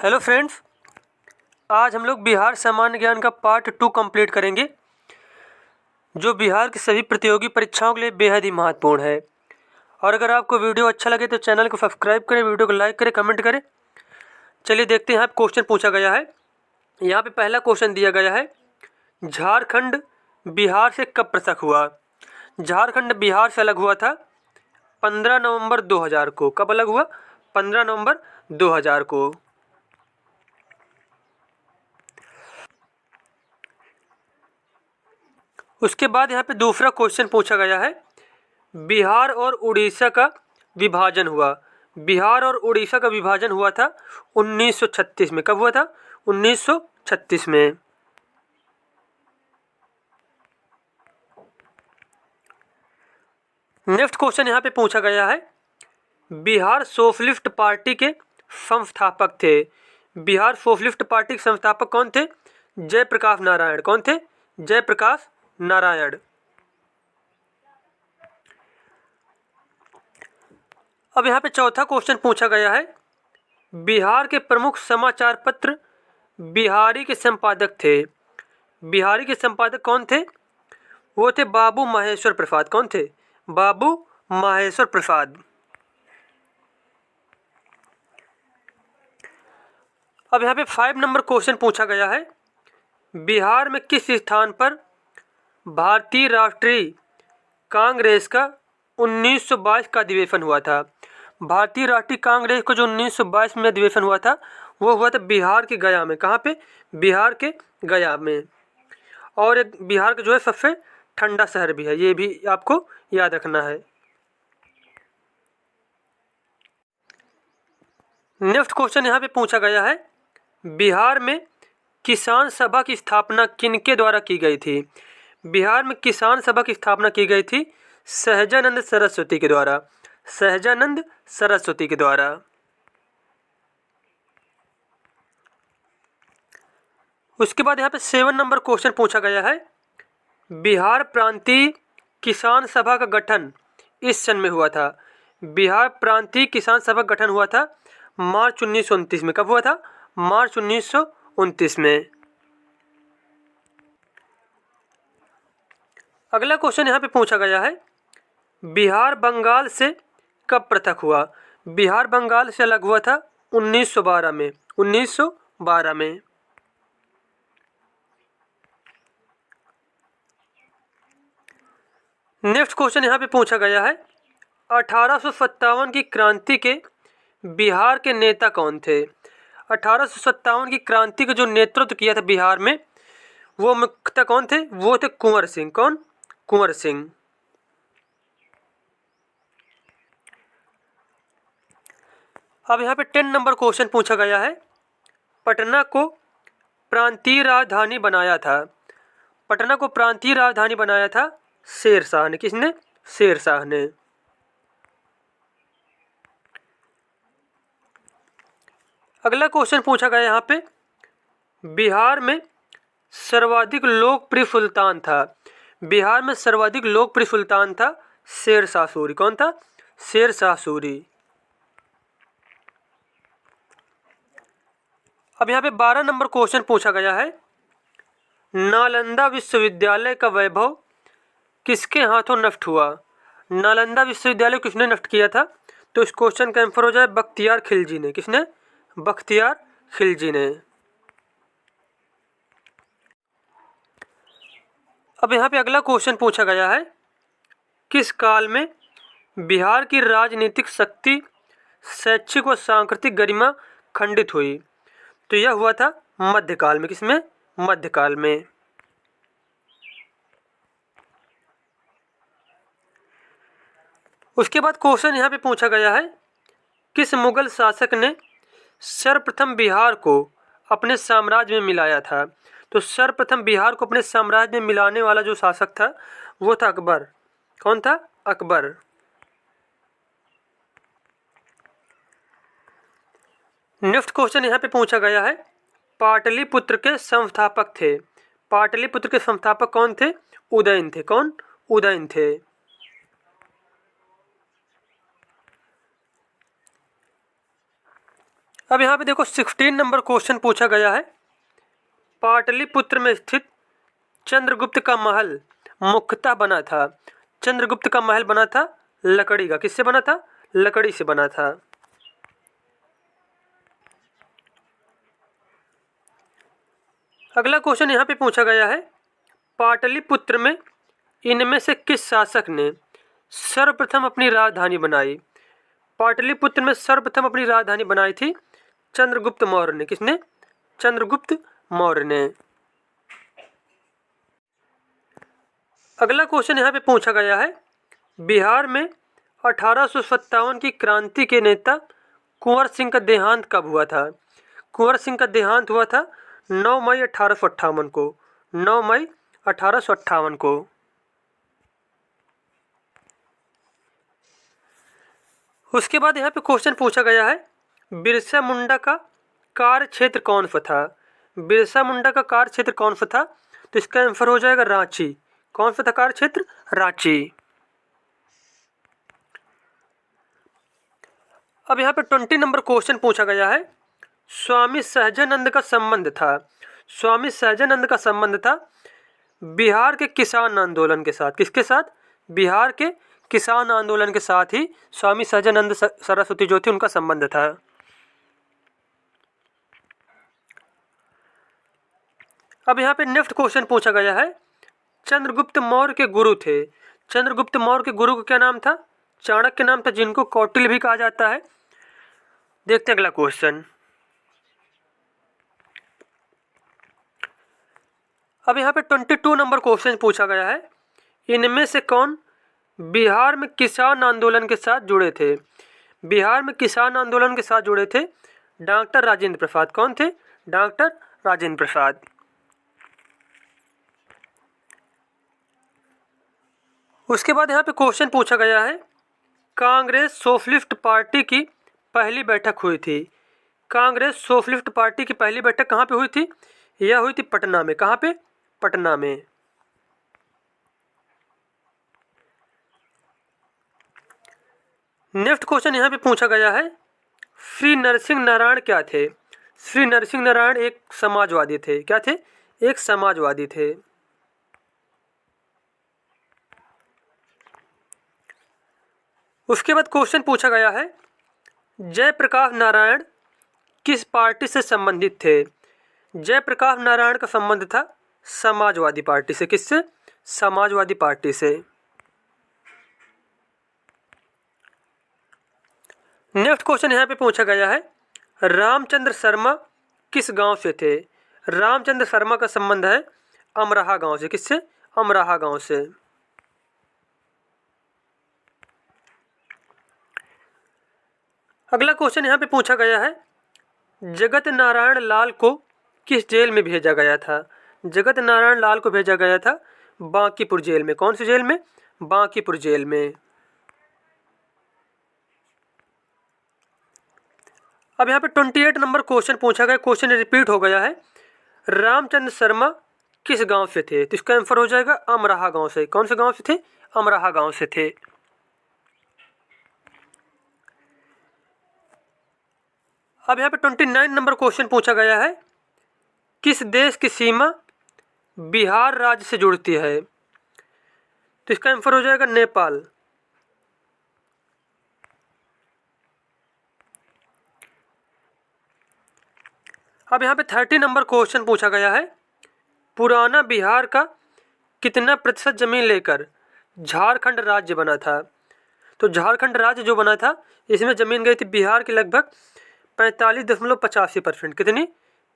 Hello friends, आज हम लोग बिहार सामान्य ज्ञान का पार्ट 2 कंप्लीट करेंगे, जो बिहार की सभी प्रतियोगी परीक्षाओं के लिए बेहद ही महत्वपूर्ण है। और अगर आपको वीडियो अच्छा लगे तो चैनल को सब्सक्राइब करें, वीडियो को लाइक करें, कमेंट करें। चलिए देखते हैं, यहाँ क्वेश्चन पूछा गया है। यहाँ पे पहला क्वेश्चन दिया गया है, झारखंड बिहार से कब पृथक हुआ। झारखंड बिहार से अलग हुआ था 15 नवंबर 2000 को। कब अलग हुआ? 15 नवंबर 2000 को। उसके बाद यहाँ पे दूसरा क्वेश्चन पूछा गया है, बिहार और उड़ीसा का विभाजन हुआ। बिहार और उड़ीसा का विभाजन हुआ था 1936 में। कब हुआ था? 1936 में। नेक्स्ट क्वेश्चन यहाँ पे पूछा गया है, बिहार सोशलिस्ट पार्टी के संस्थापक थे। बिहार सोशलिस्ट पार्टी के संस्थापक कौन थे? जयप्रकाश नारायण। कौन थे? जयप्रकाश नारायण। अब यहाँ पे चौथा क्वेश्चन पूछा गया है, बिहार के प्रमुख समाचार पत्र बिहारी के संपादक थे। बिहारी के संपादक कौन थे? वो थे बाबू माहेश्वर प्रसाद। कौन थे? बाबू माहेश्वर प्रसाद। अब यहाँ पे 5 नंबर क्वेश्चन पूछा गया है, बिहार में किस स्थान पर भारतीय राष्ट्रीय कांग्रेस का 1922 का अधिवेशन हुआ था। भारतीय राष्ट्रीय कांग्रेस का जो 1922 में अधिवेशन हुआ था, वो हुआ था बिहार के गया में। कहाँ पे? बिहार के गया में। और एक बिहार का जो है सबसे ठंडा शहर भी है, ये भी आपको याद रखना है। नेक्स्ट क्वेश्चन यहाँ पे पूछा गया है, बिहार में किसान सभा की स्थापना किनके द्वारा की गई थी। बिहार में किसान सभा की स्थापना की गई थी सहजानंद सरस्वती के द्वारा। सहजानंद सरस्वती के द्वारा। उसके बाद यहाँ पे 7 नंबर क्वेश्चन पूछा गया है, बिहार प्रांतीय किसान सभा का गठन इस सन में हुआ था। बिहार प्रांतीय किसान सभा का गठन हुआ था मार्च 1929 में। कब हुआ था? मार्च 1929 में। अगला क्वेश्चन यहाँ पे पूछा गया है, बिहार बंगाल से कब पृथक हुआ। बिहार बंगाल से अलग हुआ था 1912 में। 1912 में। नेक्स्ट क्वेश्चन यहाँ पे पूछा गया है, 1857 की क्रांति के बिहार के नेता कौन थे। 1857 की क्रांति का जो नेतृत्व किया था बिहार में, वो मुख्यतः कौन थे? वो थे कुंवर सिंह। कौन? कुंवर सिंह। अब यहाँ पे 10 नंबर क्वेश्चन पूछा गया है, पटना को प्रांतीय राजधानी बनाया था। पटना को प्रांतीय राजधानी बनाया था शेरशाह ने। किसने? शेरशाह ने। अगला क्वेश्चन पूछा गया यहाँ पे, बिहार में सर्वाधिक लोकप्रिय सुल्तान था। बिहार में सर्वाधिक लोकप्रिय सुल्तान था शेरशाह सूरी। कौन था? शेरशाह सूरी। अब यहाँ पे 12 नंबर क्वेश्चन पूछा गया है, नालंदा विश्वविद्यालय का वैभव किसके हाथों नष्ट हुआ। नालंदा विश्वविद्यालय किसने नष्ट किया था? तो इस क्वेश्चन का आंसर हो जाए बख्तियार खिलजी ने। किसने? बख्तियार खिलजी ने। अब यहाँ पे अगला क्वेश्चन पूछा गया है, किस काल में बिहार की राजनीतिक शक्ति, शैक्षिक व सांस्कृतिक गरिमा खंडित हुई। तो यह हुआ था मध्यकाल में। किसमें? मध्यकाल में। उसके बाद क्वेश्चन यहाँ पे पूछा गया है, किस मुगल शासक ने सर्वप्रथम बिहार को अपने साम्राज्य में मिलाया था। तो सर्वप्रथम बिहार को अपने साम्राज्य में मिलाने वाला जो शासक था, वो था अकबर। कौन था? अकबर। नेक्स्ट क्वेश्चन यहाँ पे पूछा गया है, पाटलिपुत्र के संस्थापक थे। पाटलिपुत्र के संस्थापक कौन थे? उदयन थे। कौन? उदयन थे। अब यहाँ पे देखो 16 नंबर क्वेश्चन पूछा गया है, पाटलिपुत्र में स्थित चंद्रगुप्त का महल मुख्यतः बना था। चंद्रगुप्त का महल बना था लकड़ी का। किससे बना था? लकड़ी से बना था। अगला क्वेश्चन यहाँ पे पूछा गया है, पाटलिपुत्र में इनमें से किस शासक ने सर्वप्रथम अपनी राजधानी बनाई? पाटलिपुत्र में सर्वप्रथम अपनी राजधानी बनाई थी चंद्रगुप्त मौर्य ने। किसने? चंद्रगुप्त मौर्य ने। अगला क्वेश्चन यहाँ पे पूछा गया है, बिहार में 1857 की क्रांति के नेता कुंवर सिंह का देहांत कब हुआ था? कुंवर सिंह का देहांत हुआ था 9 मई 1858 को। 9 मई 1858 को। उसके बाद यहाँ पे क्वेश्चन पूछा गया है, बिरसा मुंडा का कार्य क्षेत्र कौन सा था? बिरसा मुंडा का कार्य क्षेत्र कौन सा था? तो इसका आंसर हो जाएगा रांची। कौन सा था कार्य क्षेत्र? रांची। अब यहाँ पे 20 नंबर क्वेश्चन पूछा गया है, स्वामी सहजानंद का संबंध था। स्वामी सहजानंद का संबंध था बिहार के किसान आंदोलन के साथ। किसके साथ? बिहार के किसान आंदोलन के साथ ही स्वामी सहजानंद सरस्वती जो थे उनका संबंध था। अब यहाँ पे नेक्स्ट क्वेश्चन पूछा गया है, चंद्रगुप्त मौर्य के गुरु थे। चंद्रगुप्त मौर्य के गुरु का क्या नाम था? चाणक्य नाम था, जिनको कौटिल्य भी कहा जाता है। देखते हैं अगला क्वेश्चन। अब यहाँ पे 22 नंबर क्वेश्चन पूछा गया है, इनमें से कौन बिहार में किसान आंदोलन के साथ जुड़े थे? बिहार में किसान आंदोलन के साथ जुड़े थे डॉक्टर राजेंद्र प्रसाद। कौन थे? डॉक्टर राजेंद्र प्रसाद। उसके बाद यहाँ पे क्वेश्चन पूछा गया है, कांग्रेस सोशलिस्ट पार्टी की पहली बैठक हुई थी। कांग्रेस सोशलिस्ट पार्टी की पहली बैठक कहाँ पे हुई थी? यह हुई थी पटना में। कहाँ पे? पटना में। नेक्स्ट क्वेश्चन यहाँ पे पूछा गया है, श्री नरसिंह नारायण क्या थे? श्री नरसिंह नारायण एक समाजवादी थे। क्या थे? एक समाजवादी थे। उसके बाद क्वेश्चन पूछा गया है, जयप्रकाश नारायण किस पार्टी से संबंधित थे? जयप्रकाश नारायण का संबंध था समाजवादी पार्टी से। किससे? समाजवादी पार्टी से। नेक्स्ट क्वेश्चन यहाँ पे पूछा गया है, रामचंद्र शर्मा किस गांव से थे? रामचंद्र शर्मा का संबंध है अमराहा गांव से। किससे? अमराहा गांव से। अगला क्वेश्चन यहाँ पे पूछा गया है, जगत नारायण लाल को किस जेल में भेजा गया था? जगत नारायण लाल को भेजा गया था बांकीपुर जेल में। कौन सी जेल में? बांकीपुर जेल में। अब यहाँ पे 28 नंबर क्वेश्चन पूछा गया, क्वेश्चन रिपीट हो गया है, रामचंद्र शर्मा किस गांव से थे? तो इसका आंसर हो जाएगा अमराहा गांव से। कौन से गांव से थे? अमराहा गांव से थे। अब यहाँ पे 29 नंबर क्वेश्चन पूछा गया है, किस देश की सीमा बिहार राज्य से जुड़ती है? तो इसका आंसर हो जाएगा नेपाल। अब यहाँ पे 30 नंबर क्वेश्चन पूछा गया है, पुराना बिहार का कितना प्रतिशत जमीन लेकर झारखंड राज्य बना था? तो झारखंड राज्य जो बना था इसमें जमीन गई थी बिहार की लगभग 45.85%। कितनी?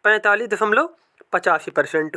45.85%।